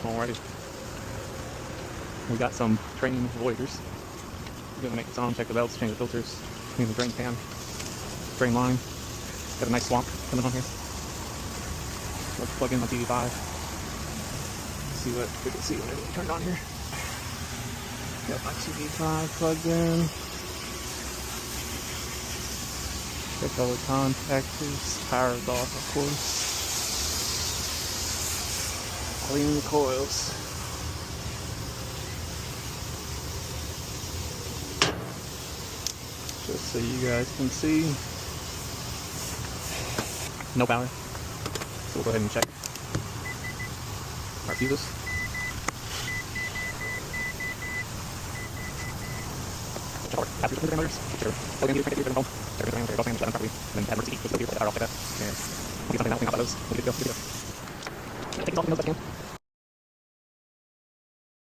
Alrighty. We got some training Voyagers. We're gonna make it on, check the belts, change the filters, clean the drain pan, drain line. Got a nice swamp coming on here. Let's plug in my TV5. See what we can see when it turned on here. Got my TV5 plugged in. Check all the contactors. Power's off, of course. Clean the coils. Just so you guys can see. No power. So we'll go ahead and check our fuses. After the computer motors, plug in your printer home. Everything around there, properly, and then add emergency, just go here, power off like that. And we'll get something out, clean out those. We'll get it go. Take as all the notes I can.